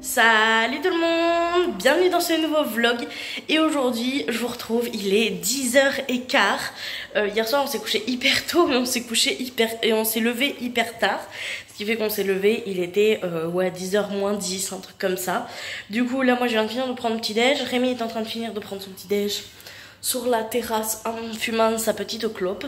Salut tout le monde, bienvenue dans ce nouveau vlog. Et aujourd'hui je vous retrouve, il est 10h15. Hier soir on s'est couché hyper tôt, mais on s'est couché on s'est levé hyper tard. Ce qui fait qu'on s'est levé, il était 10h moins 10, un truc comme ça. Du coup là moi je viens de finir de prendre le petit déj. Rémi est en train de finir de prendre son petit déj sur la terrasse en fumant sa petite clope,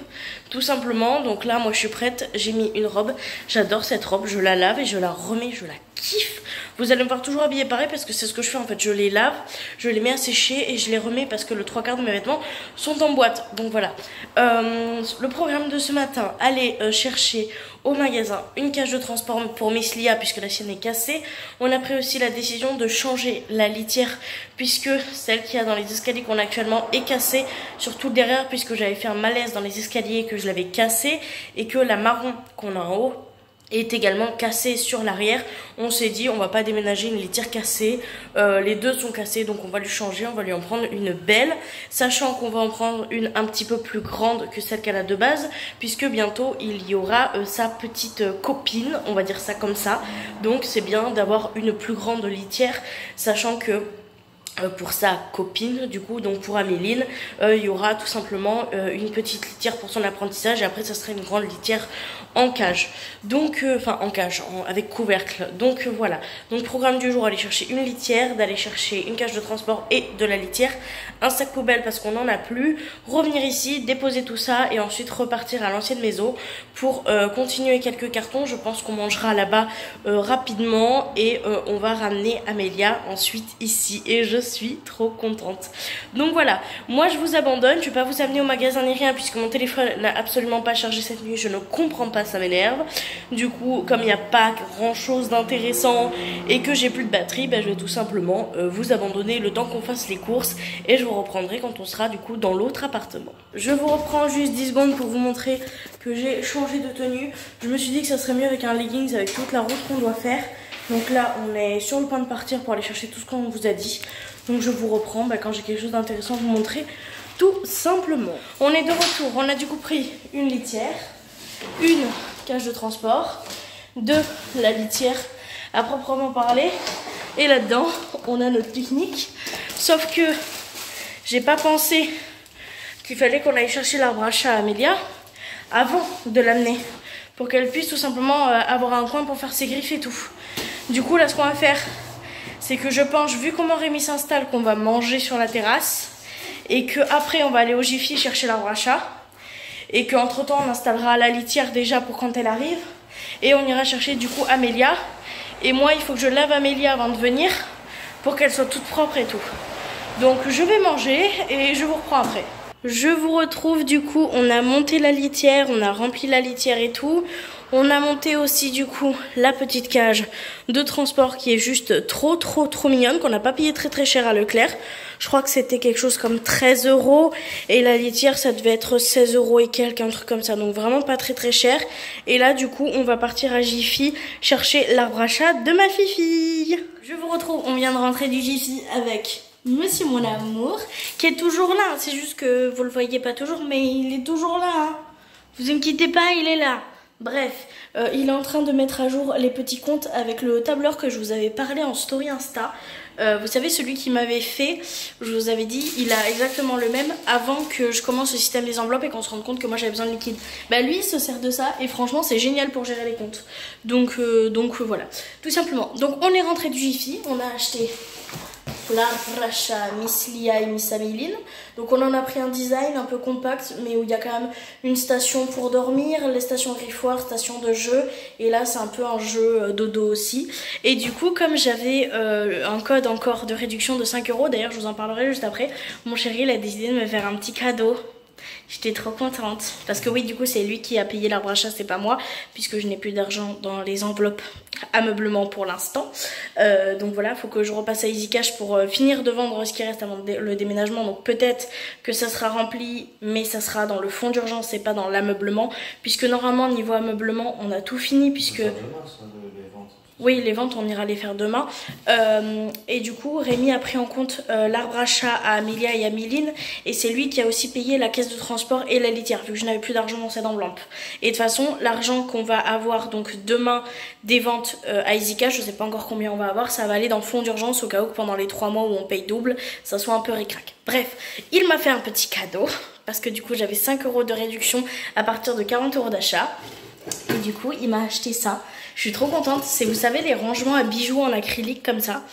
tout simplement. Donc là moi je suis prête, j'ai mis une robe, j'adore cette robe, je la lave et je la remets, je la kiffe. Vous allez me voir toujours habillée pareil parce que c'est ce que je fais en fait, je les lave, je les mets à sécher et je les remets parce que le 3/4 de mes vêtements sont en boîte. Donc voilà, le programme de ce matin, aller chercher au magasin une cage de transport pour Miss Lia puisque la sienne est cassée. On a pris aussi la décision de changer la litière puisque celle qu'il y a dans les escaliers qu'on a actuellement est cassée, surtout derrière puisque j'avais fait un malaise dans les escaliers et que je l'avais cassée, et que la marron qu'on a en haut est également cassée sur l'arrière. On s'est dit on va pas déménager une litière cassée, les deux sont cassées donc on va lui changer, on va lui en prendre une belle, sachant qu'on va en prendre une un petit peu plus grande que celle qu'elle a de base puisque bientôt il y aura sa petite copine, on va dire ça comme ça. Donc c'est bien d'avoir une plus grande litière, sachant que pour sa copine du coup, donc pour Améline, il y aura tout simplement une petite litière pour son apprentissage et après ça sera une grande litière en cage, donc enfin en cage avec couvercle. Donc voilà, donc programme du jour, aller chercher une litière, d'aller chercher une cage de transport et de la litière, un sac poubelle parce qu'on n'en a plus, revenir ici, déposer tout ça et ensuite repartir à l'ancienne maison pour continuer quelques cartons. Je pense qu'on mangera là-bas rapidement et on va ramener Amélia ensuite ici et je suis trop contente. Donc voilà, moi je vous abandonne, je vais pas vous amener au magasin ni rien puisque mon téléphone n'a absolument pas chargé cette nuit, je ne comprends pas, ça m'énerve. Du coup comme il n'y a pas grand chose d'intéressant et que j'ai plus de batterie, je vais tout simplement vous abandonner le temps qu'on fasse les courses et je vous reprendrai quand on sera du coup dans l'autre appartement. Je vous reprends juste 10 secondes pour vous montrer que j'ai changé de tenue. Je me suis dit que ça serait mieux avec un leggings avec toute la route qu'on doit faire. Donc là on est sur le point de partir pour aller chercher tout ce qu'on vous a dit. Donc je vous reprends quand j'ai quelque chose d'intéressant à vous montrer, tout simplement. On est de retour, on a du coup pris une litière, une cage de transport, de la litière à proprement parler, et là-dedans on a notre pique-nique. Sauf que j'ai pas pensé qu'il fallait qu'on aille chercher l'arbre à chat à Amélia avant de l'amener, pour qu'elle puisse tout simplement avoir un coin pour faire ses griffes et tout. Du coup là ce qu'on va faire, c'est que je pense, vu comment Rémi s'installe, qu'on va manger sur la terrasse et que après on va aller au Jiffy chercher l'arbre à chat et qu'entre temps on installera la litière déjà pour quand elle arrive et on ira chercher du coup Amélia. Et moi il faut que je lave Amélia avant de venir pour qu'elle soit toute propre et tout. Donc je vais manger et je vous reprends après. Je vous retrouve du coup, on a monté la litière, on a rempli la litière et tout. On a monté aussi du coup la petite cage de transport qui est juste trop mignonne, qu'on n'a pas payé très cher à Leclerc. Je crois que c'était quelque chose comme 13 € et la litière ça devait être 16 € et quelques, un truc comme ça. Donc vraiment pas très cher. Et là du coup on va partir à Jiffy chercher l'arbre à chat de ma fille. Je vous retrouve, on vient de rentrer du Jiffy avec Monsieur mon amour qui est toujours là. C'est juste que vous le voyez pas toujours mais il est toujours là hein. Vous inquiétez pas, il est là. Bref, il est en train de mettre à jour les petits comptes avec le tableur que je vous avais parlé en story Insta. Vous savez, celui qui m'avait fait, je vous avais dit, il a exactement le même avant que je commence le système des enveloppes et qu'on se rende compte que moi j'avais besoin de liquide. Lui il se sert de ça et franchement c'est génial pour gérer les comptes. Donc voilà, tout simplement. Donc on est rentré du Jiffy, on a acheté l'arbre à chat Miss Lia et Miss Améline. Donc on en a pris un design un peu compact mais où il y a quand même une station pour dormir, les stations griffoirs, station de jeu, et là c'est un peu un jeu dodo aussi. Et du coup comme j'avais un code encore de réduction de 5 €, d'ailleurs je vous en parlerai juste après, mon chéri il a décidé de me faire un petit cadeau. J'étais trop contente parce que oui du coup c'est lui qui a payé l'arbre à chat, c'est pas moi puisque je n'ai plus d'argent dans les enveloppes ameublement pour l'instant. Donc voilà, faut que je repasse à Easy Cash pour finir de vendre ce qui reste avant le déménagement. Donc peut-être que ça sera rempli mais ça sera dans le fonds d'urgence et pas dans l'ameublement puisque normalement niveau ameublement on a tout fini puisque... Oui, les ventes, on ira les faire demain. Et du coup, Rémi a pris en compte l'arbre à chat à Amélia et à Méline. Et c'est lui qui a aussi payé la caisse de transport et la litière, vu que je n'avais plus d'argent dans cette enveloppe. Et de toute façon, l'argent qu'on va avoir donc demain des ventes à EasyCash, je sais pas encore combien on va avoir, ça va aller dans le fonds d'urgence au cas où que pendant les 3 mois où on paye double, ça soit un peu ric-rac. Bref, il m'a fait un petit cadeau, parce que du coup, j'avais 5 € de réduction à partir de 40 € d'achat. Et du coup, il m'a acheté ça. Je suis trop contente. C'est, vous savez, les rangements à bijoux en acrylique comme ça.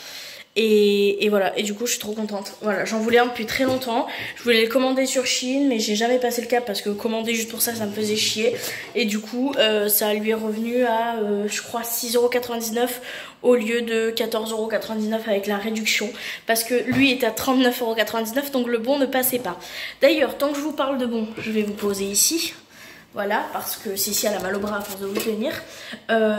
Et voilà. Et du coup, je suis trop contente. Voilà, j'en voulais un depuis très longtemps. Je voulais le commander sur Shein, mais j'ai jamais passé le cap parce que commander juste pour ça, ça me faisait chier. Et du coup, ça lui est revenu à, je crois, 6,99 € au lieu de 14,99 € avec la réduction. Parce que lui était à 39,99 €, donc le bon ne passait pas. D'ailleurs, tant que je vous parle de bon, je vais vous poser ici. Voilà, parce que Cécile elle a mal au bras à force de vous tenir.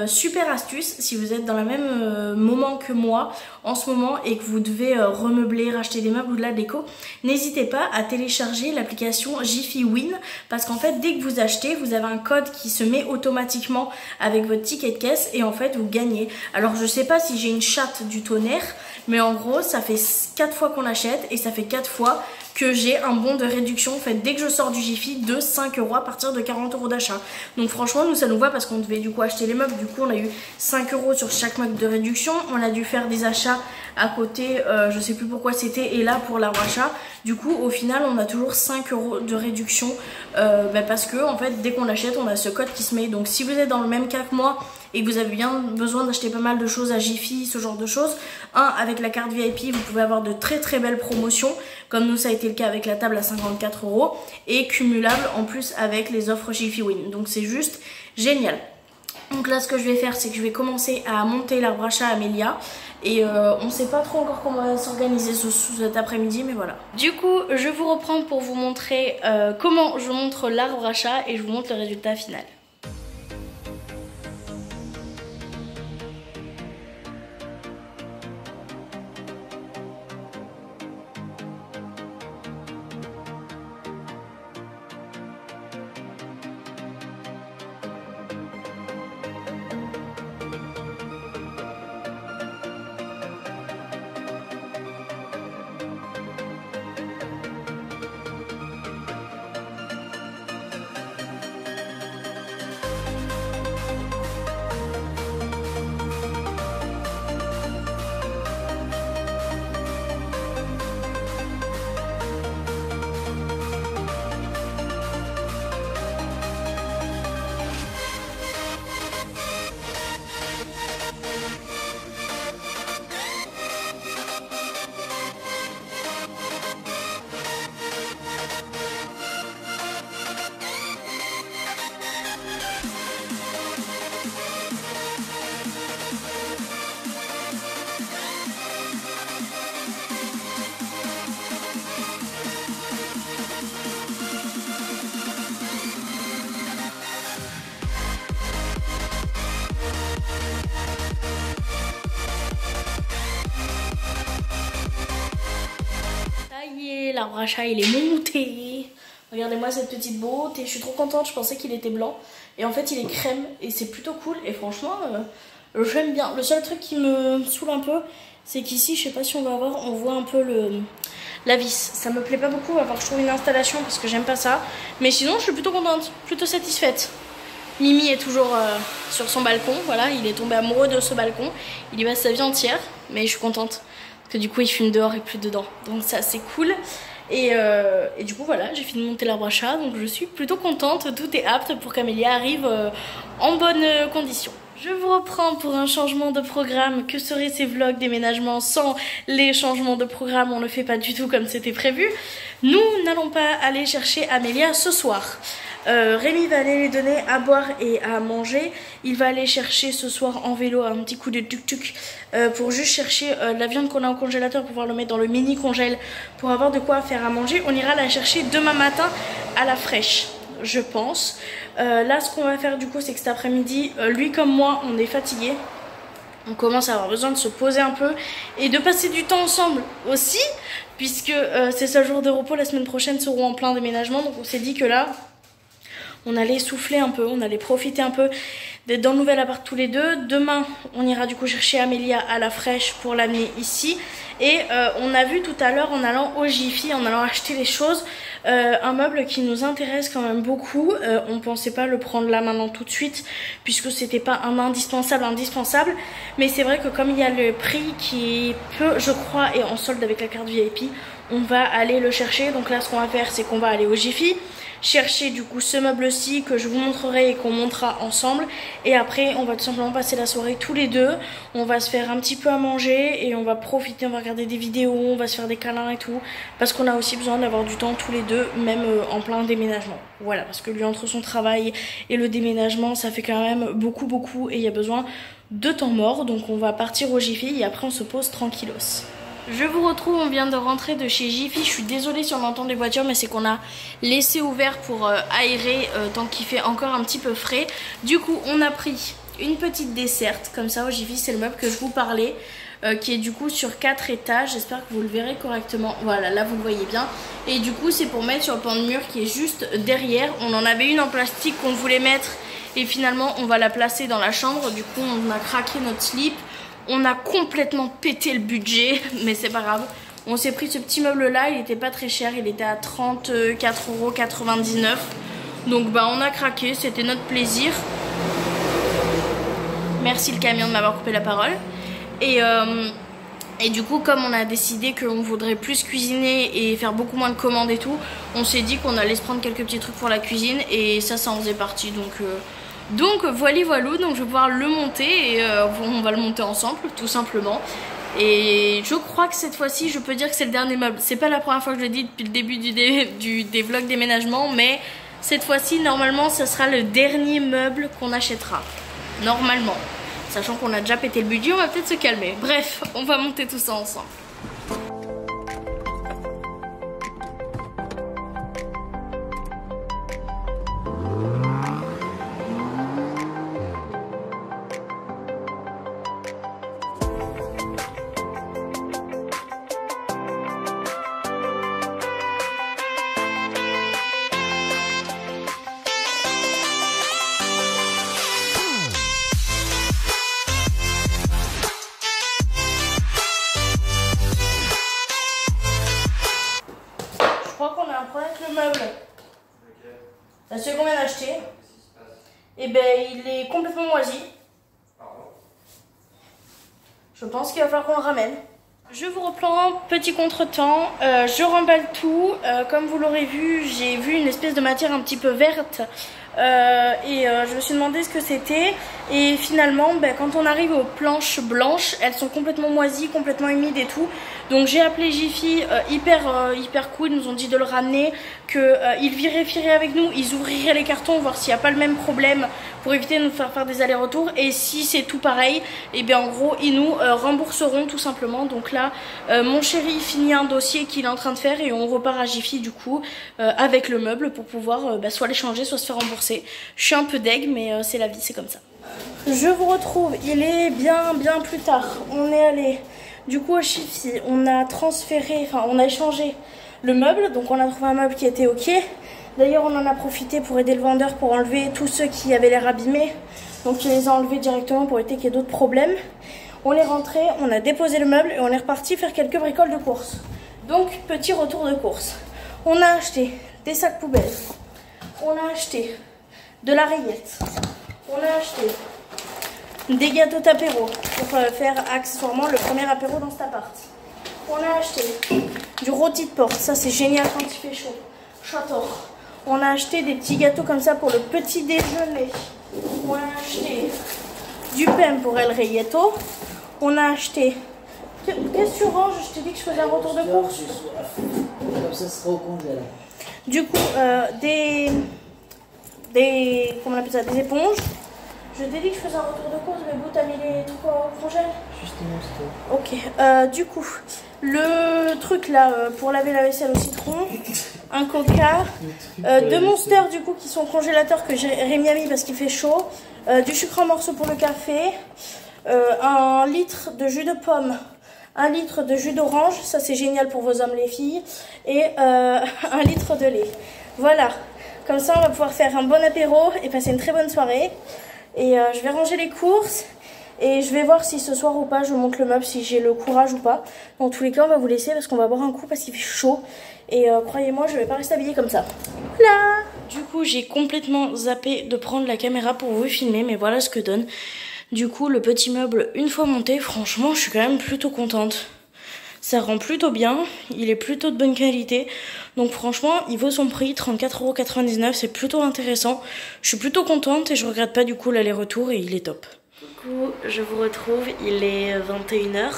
Super astuce, si vous êtes dans le même moment que moi en ce moment et que vous devez remeubler, racheter des meubles ou de la déco, n'hésitez pas à télécharger l'application Jiffy Win, parce qu'en fait dès que vous achetez, vous avez un code qui se met automatiquement avec votre ticket de caisse et en fait vous gagnez. Alors je sais pas si j'ai une chatte du tonnerre, mais en gros ça fait 4 fois qu'on achète et ça fait 4 fois que j'ai un bon de réduction en fait dès que je sors du Jiffy de 5 € à partir de 40 € d'achat. Donc franchement nous ça nous va parce qu'on devait du coup acheter les meubles, du coup on a eu 5 € sur chaque meuble de réduction, on a dû faire des achats à côté, je sais plus pourquoi c'était, et là pour l'arbre à chat, du coup au final on a toujours 5 € de réduction parce que en fait dès qu'on l'achète on a ce code qui se met. Donc si vous êtes dans le même cas que moi et que vous avez bien besoin d'acheter pas mal de choses à Jiffy, ce genre de choses, avec la carte VIP vous pouvez avoir de très très belles promotions, comme nous ça a été le cas avec la table à 54 € et cumulable en plus avec les offres Jiffy Win. Donc c'est juste génial. Donc là ce que je vais faire c'est que je vais commencer à monter l'arbre à chat Amélia et on sait pas trop encore comment on va s'organiser cet après-midi, mais voilà. Du coup je vous reprends pour vous montrer comment je montre l'arbre à chat et je vous montre le résultat final. L'arbre à chat il est monté. Regardez-moi cette petite beauté, je suis trop contente, je pensais qu'il était blanc et en fait il est crème et c'est plutôt cool et franchement j'aime bien. Le seul truc qui me saoule un peu c'est qu'ici, je sais pas si on va voir, on voit un peu la vis. Ça me plaît pas beaucoup, il va falloir que je trouve une installation parce que j'aime pas ça, mais sinon je suis plutôt contente, plutôt satisfaite. Mimi est toujours sur son balcon, voilà, il est tombé amoureux de ce balcon, il y passe sa vie entière, mais je suis contente. Parce que du coup il fume dehors et plus dedans, donc ça c'est cool. Et du coup voilà, j'ai fini de monter l'arbre à chat, donc je suis plutôt contente, tout est apte pour qu'Amélia arrive en bonne condition. Je vous reprends pour un changement de programme. Que seraient ces vlogs déménagement sans les changements de programme? On ne fait pas du tout comme c'était prévu. Nous n'allons pas aller chercher Amélia ce soir. Rémi va aller lui donner à boire et à manger. Il va aller chercher ce soir en vélo un petit coup de tuk-tuk pour juste chercher la viande qu'on a au congélateur pour pouvoir le mettre dans le mini congèle pour avoir de quoi faire à manger. On ira la chercher demain matin à la fraîche, je pense. Là ce qu'on va faire du coup c'est que cet après-midi, lui comme moi on est fatigué. On commence à avoir besoin de se poser un peu et de passer du temps ensemble aussi, puisque ces seuls jours de repos la semaine prochaine seront en plein déménagement. Donc on s'est dit que là on allait souffler un peu, on allait profiter un peu d'être dans le nouvel appart tous les deux. Demain, on ira du coup chercher Amélia à la fraîche pour l'amener ici. Et on a vu tout à l'heure en allant au Jiffy, en allant acheter les choses, un meuble qui nous intéresse quand même beaucoup. On pensait pas le prendre là maintenant tout de suite puisque c'était pas un indispensable. Mais c'est vrai que comme il y a le prix qui peut, je crois, est en solde avec la carte VIP, on va aller le chercher. Donc là ce qu'on va faire, c'est qu'on va aller au Jiffy, chercher du coup ce meuble-ci que je vous montrerai et qu'on montera ensemble. Et après on va tout simplement passer la soirée tous les deux. On va se faire un petit peu à manger et on va profiter, on va regarder des vidéos, on va se faire des câlins et tout. Parce qu'on a aussi besoin d'avoir du temps tous les deux, même en plein déménagement. Voilà, parce que lui entre son travail et le déménagement, ça fait quand même beaucoup et il y a besoin de temps mort. Donc on va partir au Jiffy et après on se pose tranquillos. Je vous retrouve, on vient de rentrer de chez Jiffy. Je suis désolée si on entend des voitures, mais c'est qu'on a laissé ouvert pour aérer tant qu'il fait encore un petit peu frais. Du coup, on a pris une petite desserte, comme ça au Jiffy, c'est le meuble que je vous parlais, qui est du coup sur 4 étages. J'espère que vous le verrez correctement. Voilà, là vous le voyez bien. Et du coup, c'est pour mettre sur le pan de mur qui est juste derrière. On en avait une en plastique qu'on voulait mettre et finalement, on va la placer dans la chambre. Du coup, on a craqué notre slip. On a complètement pété le budget, mais c'est pas grave. On s'est pris ce petit meuble là, il était pas très cher, il était à 34,99 €. Donc bah on a craqué, c'était notre plaisir. Merci le camion de m'avoir coupé la parole. Et du coup, comme on a décidé qu'on voudrait plus cuisiner et faire beaucoup moins de commandes et tout, on s'est dit qu'on allait se prendre quelques petits trucs pour la cuisine et ça en faisait partie. Donc voilà, donc je vais pouvoir le monter et on va le monter ensemble tout simplement. Et je crois que cette fois-ci je peux dire que c'est le dernier meuble. C'est pas la première fois que je le dis depuis le début des vlogs déménagement, mais cette fois-ci normalement ce sera le dernier meuble qu'on achètera. Normalement. Sachant qu'on a déjà pété le budget, on va peut-être se calmer. Bref, on va monter tout ça ensemble. Le meuble, celui qu'on vient d'acheter, et ben il est complètement moisi. Je pense qu'il va falloir qu'on le ramène. Je vous reprends, petit contretemps, je remballe tout. Comme vous l'aurez vu, j'ai vu une espèce de matière un petit peu verte. Je me suis demandé ce que c'était. Et finalement, ben, quand on arrive aux planches blanches, elles sont complètement moisies, complètement humides et tout. Donc j'ai appelé Jiffy, hyper cool, ils nous ont dit de le ramener, qu'ils vérifieraient avec nous, ils ouvriraient les cartons, voir s'il n'y a pas le même problème pour éviter de nous faire des allers-retours. Et si c'est tout pareil, et bien en gros ils nous rembourseront tout simplement. Donc là mon chéri finit un dossier qu'il est en train de faire et on repart à Jiffy du coup avec le meuble pour pouvoir soit l'échanger, soit se faire rembourser. Je suis un peu deg, mais c'est la vie, c'est comme ça. Je vous retrouve, il est bien plus tard. On est allé du coup au Jiffy, on a on a échangé le meuble, donc on a trouvé un meuble qui était ok. D'ailleurs on en a profité pour aider le vendeur pour enlever tous ceux qui avaient l'air abîmés. Donc il les a enlevés directement pour éviter qu'il y ait d'autres problèmes. On est rentré, on a déposé le meuble et on est reparti faire quelques bricoles de course. Donc petit retour de course. On a acheté des sacs poubelles, on a acheté de la rayette, on a acheté des gâteaux apéro pour faire accessoirement le premier apéro dans cet appart. On a acheté du rôti de porc, ça c'est génial quand il fait chaud. J'adore. On a acheté des petits gâteaux comme ça pour le petit déjeuner. On a acheté du pain pour El Reyetto. On a acheté... Qu'est-ce que tu ranges? Je t'ai dit que je faisais un retour de course. Comme ça sera au congé là. Du coup, comment on appelle ça, des éponges. Je t'ai dit que je faisais un retour de course, mais bon, t'as mis les trucs au congèle. Justement, Ok, c'était. du coup, le truc là pour laver la vaisselle au citron, un coca, deux monsters du coup qui sont au congélateur que Rémi a mis parce qu'il fait chaud, du sucre en morceaux pour le café, 1 litre de jus de pomme, 1 litre de jus d'orange, ça c'est génial pour vos hommes les filles, et 1 litre de lait. Voilà. Comme ça on va pouvoir faire un bon apéro et passer une très bonne soirée. Et je vais ranger les courses. Et je vais voir si ce soir ou pas je monte le meuble, si j'ai le courage ou pas. Dans tous les cas on va vous laisser parce qu'on va boire un coup parce qu'il fait chaud. Et croyez-moi je vais pas rester habillée comme ça. Voilà. Du coup j'ai complètement zappé de prendre la caméra pour vous filmer, mais voilà ce que donne. Du coup le petit meuble une fois monté, franchement je suis quand même plutôt contente. Ça rend plutôt bien, il est plutôt de bonne qualité. Donc franchement, il vaut son prix, 34,99 €, c'est plutôt intéressant. Je suis plutôt contente et je regrette pas du coup l'aller-retour et il est top. Coucou, je vous retrouve, il est 21 h.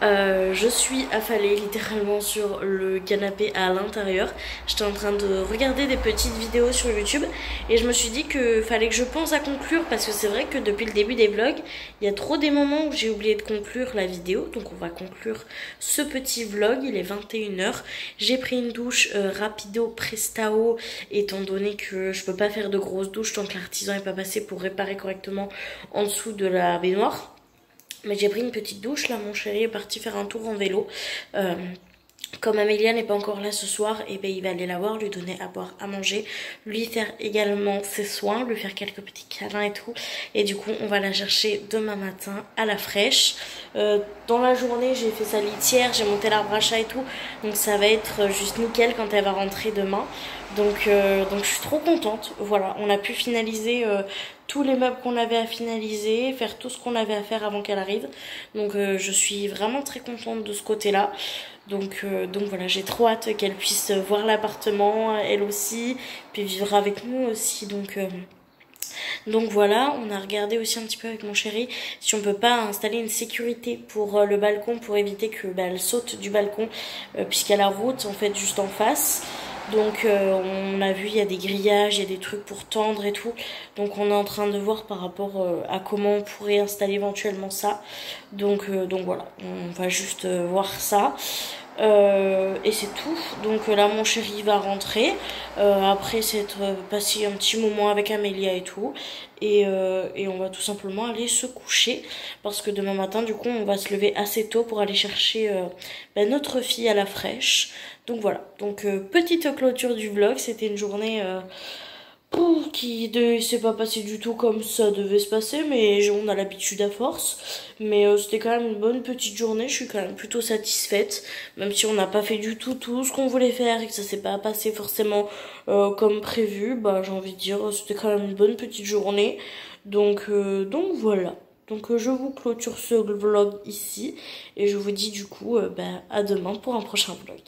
Je suis affalée littéralement sur le canapé à l'intérieur. J'étais en train de regarder des petites vidéos sur YouTube et je me suis dit que fallait que je pense à conclure, parce que c'est vrai que depuis le début des vlogs, il y a trop des moments où j'ai oublié de conclure la vidéo. Donc on va conclure ce petit vlog, il est 21 h. J'ai pris une douche rapido prestao, étant donné que je peux pas faire de grosses douches tant que l'artisan n'est pas passé pour réparer correctement en dessous de la baignoire. Mais j'ai pris une petite douche, là mon chéri est parti faire un tour en vélo. Comme Amélia n'est pas encore là ce soir, et ben il va aller la voir, lui donner à boire, à manger, lui faire également ses soins, lui faire quelques petits câlins et tout. Et du coup on va la chercher demain matin à la fraîche. Dans la journée j'ai fait sa litière, j'ai monté l'arbre à chat et tout, donc ça va être juste nickel quand elle va rentrer demain. Donc je suis trop contente. Voilà, on a pu finaliser tous les meubles qu'on avait à finaliser, faire tout ce qu'on avait à faire avant qu'elle arrive. Donc je suis vraiment très contente de ce côté-là. Donc voilà, j'ai trop hâte qu'elle puisse voir l'appartement, elle aussi, puis vivre avec nous aussi. Donc voilà, on a regardé aussi un petit peu avec mon chéri si on peut pas installer une sécurité pour le balcon, pour éviter que elle saute du balcon, puisqu'il y a la route en fait juste en face. Donc on a vu, il y a des grillages, il y a des trucs pour tendre et tout. Donc on est en train de voir par rapport à comment on pourrait installer éventuellement ça. Donc voilà, on va juste voir ça. Et c'est tout. Donc là mon chéri va rentrer après s'être passé un petit moment avec Amélia et tout, et on va tout simplement aller se coucher, parce que demain matin du coup on va se lever assez tôt pour aller chercher notre fille à la fraîche. Donc voilà, donc petite clôture du vlog. C'était une journée qui ne s'est pas passé du tout comme ça devait se passer, mais on a l'habitude à force. Mais c'était quand même une bonne petite journée, je suis quand même plutôt satisfaite, même si on n'a pas fait du tout ce qu'on voulait faire et que ça s'est pas passé forcément comme prévu. Bah j'ai envie de dire, c'était quand même une bonne petite journée. Donc voilà. Donc je vous clôture ce vlog ici et je vous dis du coup à demain pour un prochain vlog.